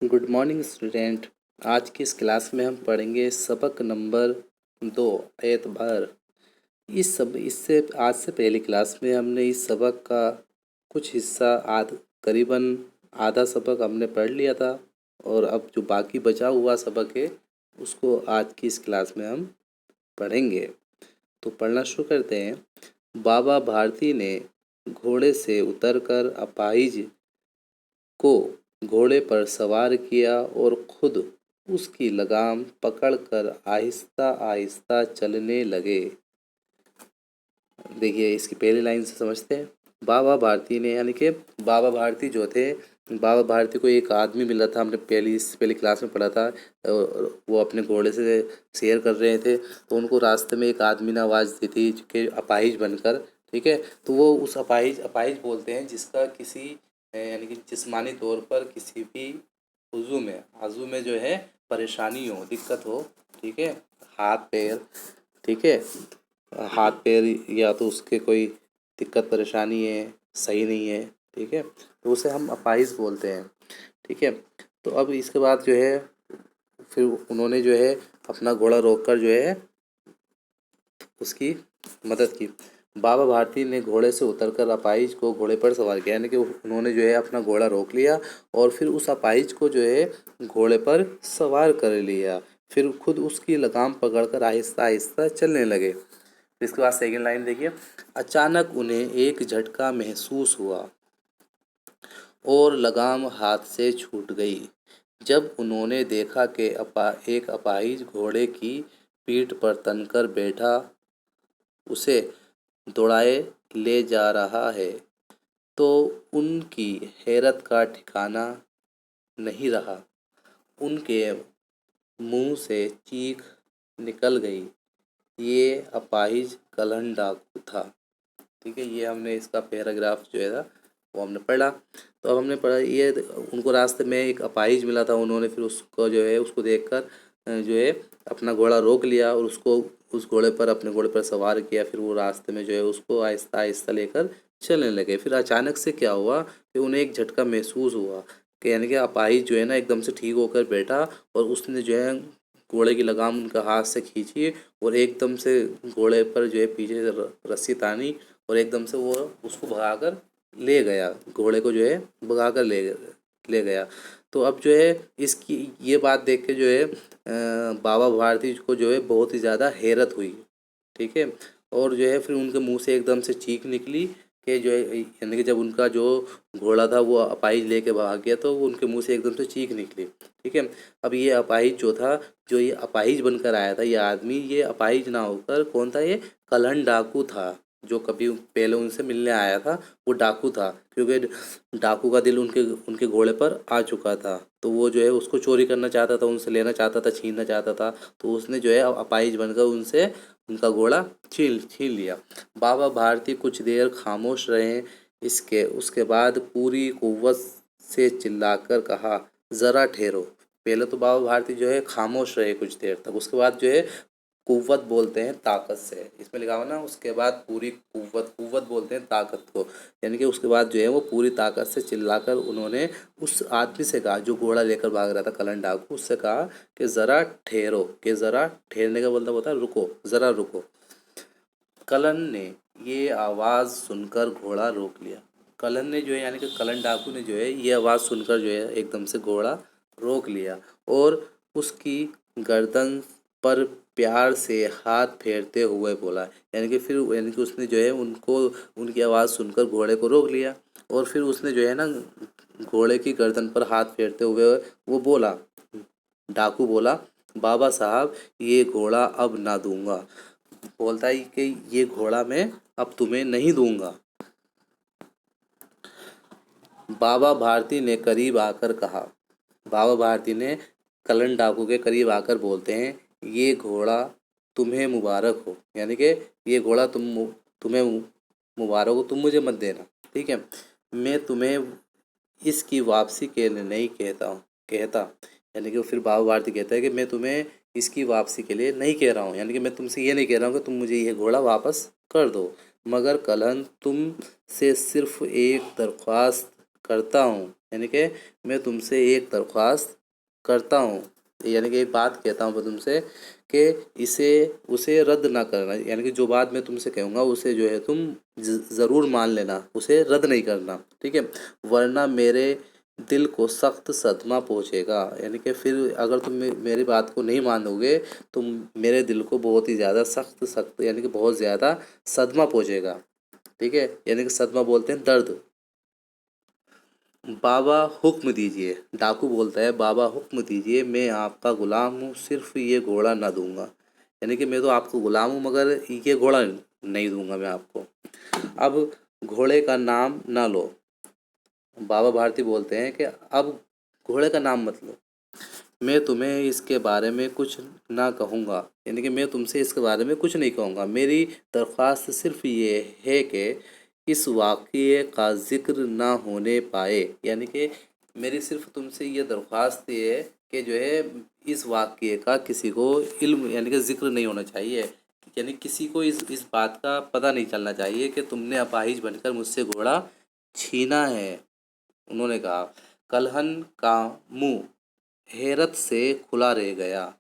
Good morning student. आज की इस क्लास में हम पढ़ेंगे सबक नंबर 2 एतबार। इससे आज से पहली क्लास में हमने इस सबक का कुछ हिस्सा करीबन आधा सबक हमने पढ़ लिया था और अब जो बाकी बचा हुआ सबक है उसको आज की इस क्लास में हम पढ़ेंगे। तो पढ़ना शुरू करते हैं। बाबा भारती ने घोड़े से उतरकर अपाहिज को घोड़े पर सवार किया और खुद उसकी लगाम पकड़कर आहिस्ता आहिस्ता चलने लगे। देखिए इसकी पहली लाइन से समझते हैं। बाबा भारती ने यानी कि बाबा भारती जो थे, बाबा भारती को एक आदमी मिला था, हमने पहली क्लास में पढ़ा था। वो अपने घोड़े से सैर कर रहे थे तो उनको रास्ते में एक आदमी ने आवाज़ दी थी कि अपाहिज बनकर, ठीक है। तो वो उस अपाहिज बोलते हैं जिसका किसी यानी कि जिस्मानी तौर पर किसी भी आजू में जो है परेशानी हो, दिक्कत हो, ठीक है। हाथ पैर, ठीक है, हाथ पैर या तो उसके कोई दिक्कत परेशानी है, सही नहीं है, ठीक है, तो उसे हम अपाहिज बोलते हैं, ठीक है। तो अब इसके बाद जो है फिर उन्होंने जो है अपना घोड़ा रोककर जो है उसकी मदद की। बाबा भारती ने घोड़े से उतरकर अपाहिज को घोड़े पर सवार किया, यानी कि उन्होंने जो है अपना घोड़ा रोक लिया और फिर उस अपाहिज को जो है घोड़े पर सवार कर लिया। फिर खुद उसकी लगाम पकड़कर आहिस्ता आहिस्ता चलने लगे। इसके बाद सेकंड लाइन देखिए। अचानक उन्हें एक झटका महसूस हुआ और लगाम हाथ से छूट गई। जब उन्होंने देखा कि एक अपाहिज घोड़े की पीठ पर तनकर बैठा उसे दौड़ाए ले जा रहा है तो उनकी हैरत का ठिकाना नहीं रहा। उनके मुंह से चीख निकल गई। ये अपाहिज कलहन डाकू था, ठीक है। ये हमने इसका पैराग्राफ जो है ना वो हमने पढ़ा। तो अब हमने पढ़ा ये उनको रास्ते में एक अपाहिज मिला था, उन्होंने फिर उसको जो है उसको देखकर जो है अपना घोड़ा रोक लिया और उसको उस घोड़े पर अपने घोड़े पर सवार किया। फिर वो रास्ते में जो है उसको आहिस्ता आहिस्ता लेकर चलने लगे। फिर अचानक से क्या हुआ कि उन्हें एक झटका महसूस हुआ कि यानी कि अपाहिज जो है ना एकदम से ठीक होकर बैठा और उसने जो है घोड़े की लगाम उनका हाथ से खींची और एकदम से घोड़े पर जो है पीछे रस्सी तानी और एकदम से वो उसको भगाकर ले गया, घोड़े को जो है भगाकर ले गया। तो अब जो है इसकी ये बात देख के जो है बाबा भारती को जो है बहुत ही ज़्यादा हैरत हुई, ठीक है। और जो है फिर उनके मुंह से एकदम से चीख निकली कि जो है यानी कि जब उनका जो घोड़ा था वो अपाहिज लेके भाग गया तो वो उनके मुंह से एकदम से चीख निकली, ठीक है। अब ये अपाहिज जो था, जो ये अपाहिज बनकर आया था ये आदमी, ये अपाहिज ना होकर कौन था, ये कलहन डाकू था। जो कभी पहले उनसे मिलने आया था वो डाकू था, क्योंकि डाकू का दिल उनके उनके घोड़े पर आ चुका था। तो वो जो है उसको चोरी करना चाहता था, उनसे लेना चाहता था, छीनना चाहता था। तो उसने जो है अपाहिज बनकर उनसे उनका घोड़ा छीन छीन लिया। बाबा भारती कुछ देर खामोश रहे। इसके उसके बाद पूरी कुव्वत से चिल्लाकर कहा, ज़रा ठहरो। पहले तो बाबा भारती जो है खामोश रहे कुछ देर तक, उसके बाद जो है कुव्वत बोलते हैं ताकत से, इसमें लिखा हुआ ना उसके बाद पूरी कुव्वत बोलते हैं ताकत को, यानी कि उसके बाद जो है वो पूरी ताकत से चिल्लाकर उन्होंने उस आदमी से कहा जो घोड़ा लेकर भाग रहा था, कलन डाकू, उससे कहा कि ज़रा ठहरो। कि ज़रा ठहरने का मतलब होता है रुको, ज़रा रुको। कलन ने ये आवाज़ सुनकर घोड़ा रोक लिया। कलन ने जो है यानी कि कलन डाकू ने जो है ये आवाज़ सुनकर जो है एकदम से घोड़ा रोक लिया और उसकी गर्दन पर प्यार से हाथ फेरते हुए बोला, यानी कि फिर यानी कि उसने जो है उनको उनकी आवाज़ सुनकर घोड़े को रोक लिया और फिर उसने जो है ना घोड़े की गर्दन पर हाथ फेरते हुए वो बोला, डाकू बोला, बाबा साहब ये घोड़ा अब ना दूंगा। बोलता है कि ये घोड़ा मैं अब तुम्हें नहीं दूंगा। बाबा भारती ने करीब आकर कहा, बाबा भारती ने कलन डाकू के करीब आकर बोलते हैं, ये घोड़ा तुम्हें मुबारक हो, यानी कि ये घोड़ा तुम्हें मुबारक हो, तुम मुझे मत देना, ठीक है। मैं तुम्हें इसकी वापसी के लिए नहीं कहता, यानी कि फिर बाबा भारती कहता है कि मैं तुम्हें इसकी वापसी के लिए नहीं कह रहा हूँ, यानी कि मैं तुमसे ये नहीं कह रहा हूँ कि तुम मुझे ये घोड़ा वापस कर दो, मगर कलहन तुम से सिर्फ एक दरख्वास्त करता हूँ, यानी कि मैं तुमसे एक दरख्वास्त करता हूँ, यानी कि एक बात कहता हूँ मैं तुमसे कि इसे उसे रद्द ना करना, यानी कि जो बात मैं तुमसे कहूँगा उसे जो है तुम ज़रूर मान लेना, उसे रद्द नहीं करना, ठीक है। वरना मेरे दिल को सख्त सदमा पहुँचेगा, यानी कि फिर अगर तुम मेरी बात को नहीं मानोगे तो मेरे दिल को बहुत ही ज़्यादा सख्त सख्त यानी कि बहुत ज़्यादा सदमा पहुँचेगा, ठीक है। यानी कि सदमा बोलते हैं दर्द। बाबा हुक्म दीजिए, डाकू बोलता है बाबा हुक्म दीजिए, मैं आपका गुलाम हूँ, सिर्फ ये घोड़ा ना दूंगा, यानी कि मैं तो आपको गुलाम हूँ मगर ये घोड़ा नहीं दूंगा मैं आपको। अब घोड़े का नाम ना लो, बाबा भारती बोलते हैं कि अब घोड़े का नाम मत लो, मैं तुम्हें इसके बारे में कुछ ना कहूँगा, यानी कि मैं तुमसे इसके बारे में कुछ नहीं कहूँगा। मेरी दरख्वास्त सिर्फ ये है कि इस वाक़ये का ज़िक्र ना होने पाए, यानी कि मेरी सिर्फ तुमसे ये दरख्वास्त ये है कि जो है इस वाक़ये का किसी को इल्म यानी कि ज़िक्र नहीं होना चाहिए, यानी किसी को इस बात का पता नहीं चलना चाहिए कि तुमने अपाहिज बनकर मुझसे घोड़ा छीना है। उन्होंने कहा कलहन का मुंह हैरत से खुला रह गया,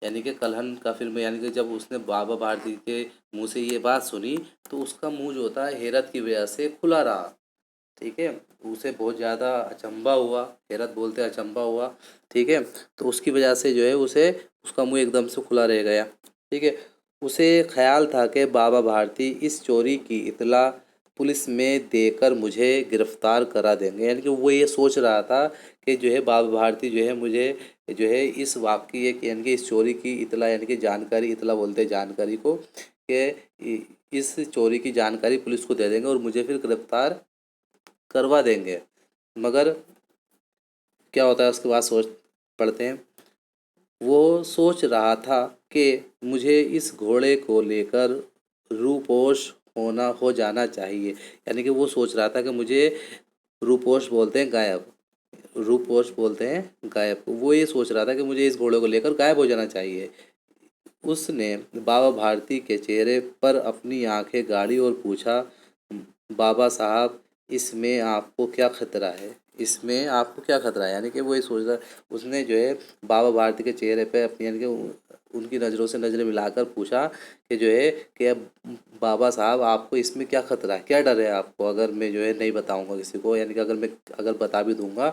यानी कि कलहन का फिल्म यानी कि जब उसने बाबा भारती के मुंह से ये बात सुनी तो उसका मुंह जो होता है हैरत की वजह से खुला रहा, ठीक है। उसे बहुत ज़्यादा अचंभा हुआ, हैरत बोलते अचंभा हुआ, ठीक है। तो उसकी वजह से जो है उसे उसका मुंह एकदम से खुला रह गया, ठीक है। उसे ख्याल था कि बाबा भारती इस चोरी की इतला पुलिस में देकर मुझे गिरफ्तार करा देंगे, यानी कि वो ये सोच रहा था कि जो है बाबा भारती जो है मुझे जो है इस वाक़ये की यानी कि इस चोरी की इतला यानी कि जानकारी, इतला बोलते हैं जानकारी को, कि इस चोरी की जानकारी पुलिस को दे देंगे और मुझे फिर गिरफ्तार करवा देंगे। मगर क्या होता है उसके बाद सोच पढ़ते हैं, वो सोच रहा था कि मुझे इस घोड़े को लेकर रूपोश हो जाना चाहिए, यानी कि वो सोच रहा था कि मुझे रूपोश बोलते हैं गायब, रूपोश बोलते हैं गायब, वो ये सोच रहा था कि मुझे इस घोड़े को लेकर गायब हो जाना चाहिए। उसने बाबा भारती के चेहरे पर अपनी आंखें गाड़ी और पूछा बाबा साहब इसमें आपको क्या खतरा है, इसमें आपको क्या खतरा है, यानी कि वो ये सोच रहा, उसने जो है बाबा भारती के चेहरे पे अपनी यानी कि उनकी नज़रों से नज़रें मिलाकर पूछा कि जो है कि अब बाबा साहब आपको इसमें क्या खतरा है, क्या डर है आपको, अगर मैं जो है नहीं बताऊंगा किसी को, यानी कि अगर बता भी दूंगा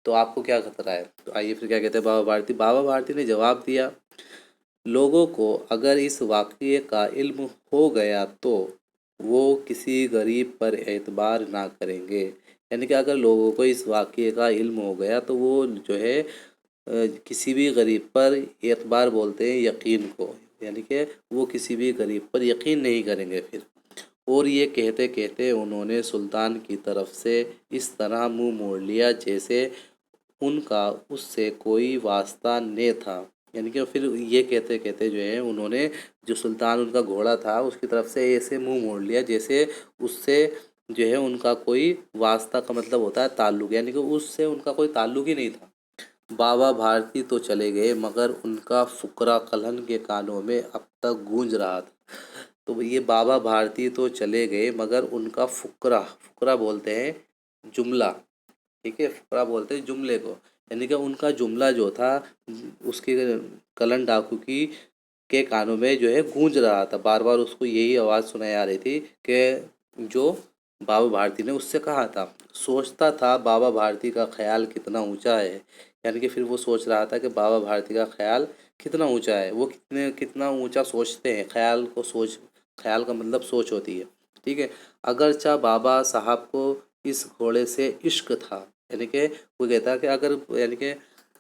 तो आपको क्या खतरा है। तो आइए फिर क्या कहते हैं बाबा भारती ने जवाब दिया लोगों को अगर इस वाक़ये का इल्म हो गया तो वो किसी गरीब पर एतबार ना करेंगे, यानी कि अगर लोगों को इस वाक़ये का इल्म हो गया तो वो जो है किसी भी गरीब पर एतबार बोलते हैं यकीन को, यानी कि वो किसी भी गरीब पर यकीन नहीं करेंगे फिर। और ये कहते कहते उन्होंने सुल्तान की तरफ से इस तरह मुंह मोड़ लिया जैसे उनका उससे कोई वास्ता न था, यानी कि फिर ये कहते कहते जो है उन्होंने जो सुल्तान उनका घोड़ा था उसकी तरफ से ऐसे मुंह मोड़ लिया जैसे उससे जो है उनका कोई वास्ता का मतलब होता है ताल्लुक़, यानी कि उससे उनका कोई ताल्लुक़ ही नहीं था। बाबा भारती तो चले गए मगर उनका फुकरा कलहन के कानों में अब तक गूंज रहा था। तो ये बाबा भारती तो चले गए मगर उनका फुकरा, फुकरा बोलते हैं जुमला, ठीक है, फुकरा बोलते हैं जुमले को, यानी कि उनका जुमला जो था उसके कलन डाकू की के कानों में जो है गूंज रहा था, बार बार उसको यही आवाज़ सुनाई आ रही थी कि जो बाबा भारती ने उससे कहा था। सोचता था बाबा भारती का ख्याल कितना ऊंचा है, यानी कि फिर वो सोच रहा था कि बाबा भारती का ख्याल कितना ऊंचा है, वो कितना ऊंचा सोचते हैं, ख्याल को सोच, ख्याल का मतलब सोच होती है, ठीक है। अगरचा बाबा साहब को इस घोड़े से इश्क था, यानी कि वो कहता है कि अगर यानी कि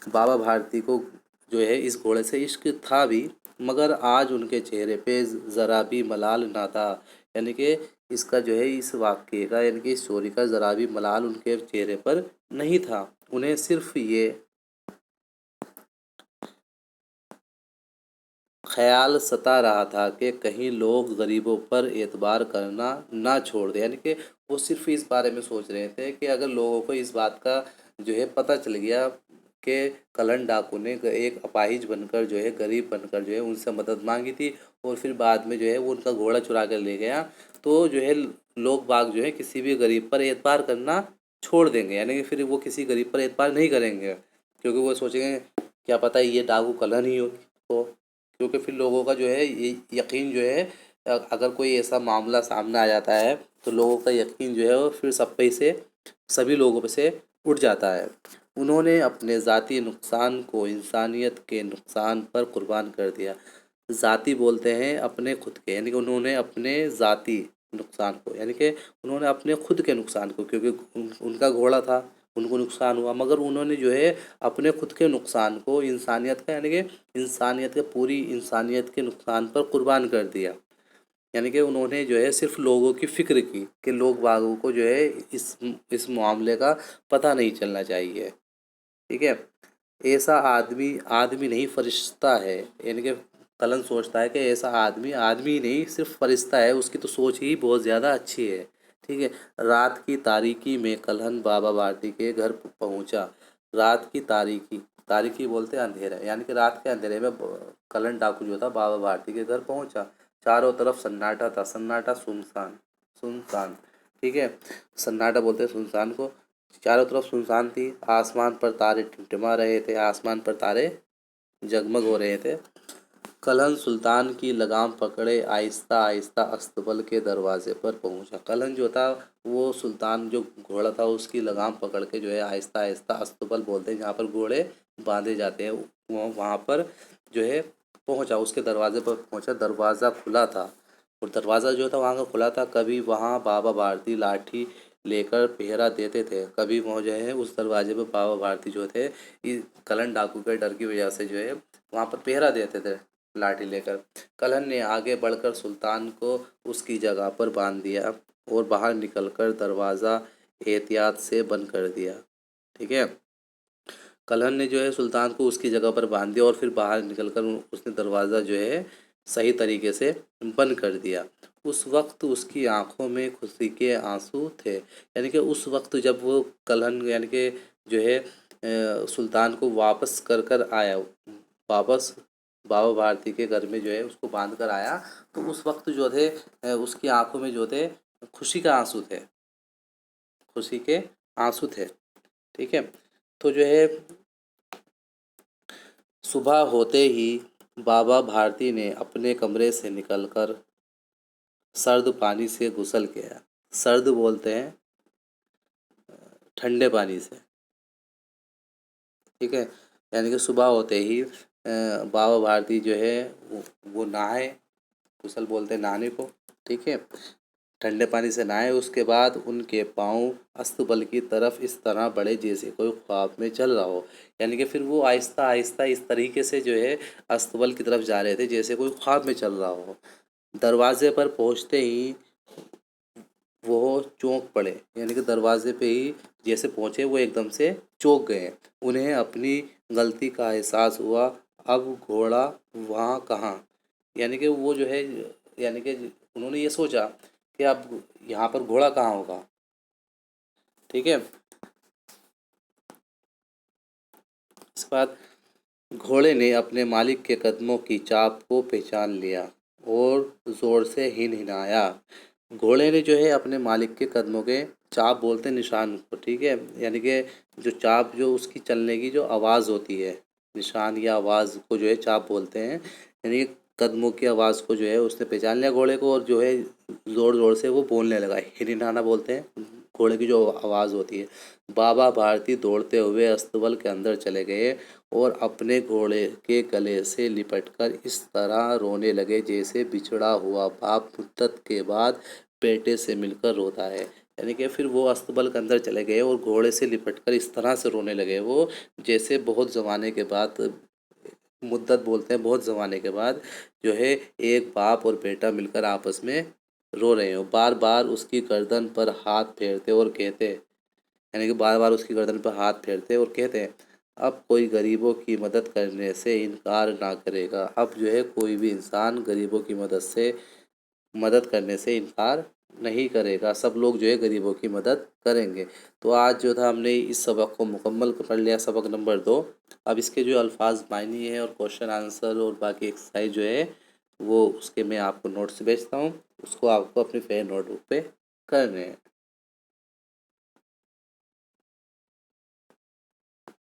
बाबा भारती को जो है इस घोड़े से इश्क था भी मगर आज उनके चेहरे पे ज़रा भी मलाल ना था, यानी कि इसका जो है इस वाक़ये का यानी कि इस चोरी का ज़रा भी मलाल उनके चेहरे पर नहीं था। उन्हें सिर्फ ये ख्याल सता रहा था कि कहीं लोग गरीबों पर एतबार करना ना छोड़ दें, यानी कि वो सिर्फ इस बारे में सोच रहे थे कि अगर लोगों को इस बात का जो है पता चल गया कि कलन डाकू ने एक अपाहिज बनकर जो है गरीब बनकर जो है उनसे मदद मांगी थी और फिर बाद में जो है वो उनका घोड़ा चुरा कर ले गया, तो जो है लोग बाग जो है किसी भी गरीब पर एतबार करना छोड़ देंगे, यानी कि फिर वो किसी गरीब पर एतबार नहीं करेंगे, क्योंकि वो सोचेंगे क्या पता ये डाकू कलन ही हो। क्योंकि फिर लोगों का जो है ये यकीन जो है, अगर कोई ऐसा मामला सामने आ जाता है तो लोगों का यकीन जो है वो फिर सब पे से सभी लोगों पे से उठ जाता है। उन्होंने अपने ज़ाती नुकसान को इंसानियत के नुकसान पर कुर्बान कर दिया। ज़ाती बोलते हैं अपने खुद के, यानी कि उन्होंने अपने ज़ाती नुकसान को, यानी कि उन्होंने अपने खुद के नुकसान को, क्योंकि उनका घोड़ा था, उनको नुकसान हुआ, मगर उन्होंने जो है अपने खुद के नुकसान को इंसानियत का, यानी कि इंसानियत के पूरी इंसानियत के नुकसान पर कुर्बान कर दिया। यानी कि उन्होंने जो है सिर्फ लोगों की फ़िक्र की कि लोग बागों को जो है इस मामले का पता नहीं चलना चाहिए। ठीक है। ऐसा आदमी आदमी नहीं फरिश्ता है, यानी कि कलन सोचता है कि ऐसा आदमी आदमी नहीं सिर्फ फरिश्ता है, उसकी तो सोच ही बहुत ज़्यादा अच्छी है। ठीक है। रात की तारीकी में कलहन बाबा भारती के घर पहुंचा। रात की तारीकी, तारीकी बोलते हैं अंधेरा, यानी कि रात के अंधेरे में कलहन डाकू जो था बाबा भारती के घर पहुंचा। चारों तरफ सन्नाटा था, सन्नाटा सुनसान, सुनसान। ठीक है। सन्नाटा बोलते हैं सुनसान को। चारों तरफ सुनसान थी, आसमान पर तारे टिमटिमा रहे थे, आसमान पर तारे जगमग हो रहे थे। कलहन सुल्तान की लगाम पकड़े आहिस्ता आहिस्ता अस्तबल के दरवाजे पर पहुंचा। कलहन जो था वो सुल्तान जो घोड़ा था उसकी लगाम पकड़ के जो है आहिस्ता आहिस्ता, अस्तबल बोलते हैं जहाँ पर घोड़े बांधे जाते हैं, वहाँ पर जो है पहुंचा, उसके दरवाजे पर पहुंचा। दरवाज़ा खुला था, और दरवाज़ा जो था वहाँ का खुला था। कभी वहाँ बाबा भारती लाठी लेकर पहरा देते थे, कभी वो जो है उस दरवाजे पर बाबा भारती जो थे कलहन डाकू के डर की वजह से जो है वहाँ पर पहरा देते थे लाठी लेकर। कलहन ने आगे बढ़कर सुल्तान को उसकी जगह पर बांध दिया और बाहर निकलकर दरवाज़ा एहतियात से बंद कर दिया। ठीक है। कलहन ने जो है सुल्तान को उसकी जगह पर बांध दिया और फिर बाहर निकलकर उसने दरवाज़ा जो है सही तरीके से बंद कर दिया। उस वक्त उसकी आंखों में खुशी के आंसू थे, यानी कि उस वक्त जब वो कलहन यानी कि जो है सुल्तान को वापस कर कर आया, वापस बाबा भारती के घर में जो है उसको बांध कर आया, तो उस वक्त जो थे उसकी आंखों में जो थे खुशी का आंसू थे, खुशी के आंसू थे। ठीक है। तो जो है सुबह होते ही बाबा भारती ने अपने कमरे से निकलकर सर्द पानी से गुसल किया। सर्द बोलते हैं ठंडे पानी से। ठीक है। यानी कि सुबह होते ही बाबा भारती जो है वो नहाए, गुसल बोलते हैं नहाने को। ठीक है। ठंडे पानी से नहाए, उसके बाद उनके पाँव अस्तबल की तरफ इस तरह बढ़े जैसे कोई ख्वाब में चल रहा हो, यानी कि फिर वो आहिस्ता आहिस्ता इस तरीके से जो है अस्तबल की तरफ जा रहे थे जैसे कोई ख्वाब में चल रहा हो। दरवाजे पर पहुंचते ही वो चौंक पड़े, यानी कि दरवाजे पे ही जैसे पहुंचे वो एकदम से चौंक गए। उन्हें अपनी गलती का एहसास हुआ। अब घोड़ा वहाँ कहाँ, यानी कि वो जो है, यानी कि उन्होंने ये सोचा कि अब यहाँ पर घोड़ा कहाँ होगा। ठीक है। इसके बाद घोड़े ने अपने मालिक के कदमों की चाप को पहचान लिया और ज़ोर से हिनहिनाया। घोड़े ने जो है अपने मालिक के कदमों के, चाप बोलते हैं निशान को। ठीक है। यानी कि जो चाप जो उसकी चलने की जो आवाज़ होती है, निशान या आवाज़ को जो है चाप बोलते हैं। यानी कि कदमों की आवाज़ को जो है उसने पहचान लिया घोड़े को, और जो है ज़ोर ज़ोर से वो बोलने लगा। हिनहिनाना बोलते हैं घोड़े की जो आवाज़ होती है। बाबा भारती दौड़ते हुए अस्तबल के अंदर चले गए और अपने घोड़े के गले से लिपटकर इस तरह रोने लगे जैसे बिछड़ा हुआ बाप मुद्दत के बाद बेटे से मिलकर रोता है। यानी कि फिर वो अस्तबल के अंदर चले गए और घोड़े से लिपटकर इस तरह से रोने लगे वो, जैसे बहुत ज़माने के बाद, मुद्दत बोलते हैं बहुत ज़माने के बाद जो है एक बाप और बेटा मिलकर आपस में रो रहे हो। बार बार उसकी गर्दन पर हाथ फेरते और कहते, यानी कि बार बार उसकी गर्दन पर हाथ फेरते और कहते हैं अब कोई गरीबों की मदद करने से इनकार ना करेगा। अब जो है कोई भी इंसान गरीबों की मदद करने से इनकार नहीं करेगा, सब लोग जो है गरीबों की मदद करेंगे। तो आज जो था हमने इस सबक को मुकम्मल कर लिया, सबक नंबर 2। अब इसके जो अल्फाज मायने हैं और क्वेश्चन आंसर और बाकी एक्सरसाइज जो है वो उसके मैं आपको नोट्स भेजता हूँ, उसको आपको अपनी फेयर नोटबुक पे करने हैं।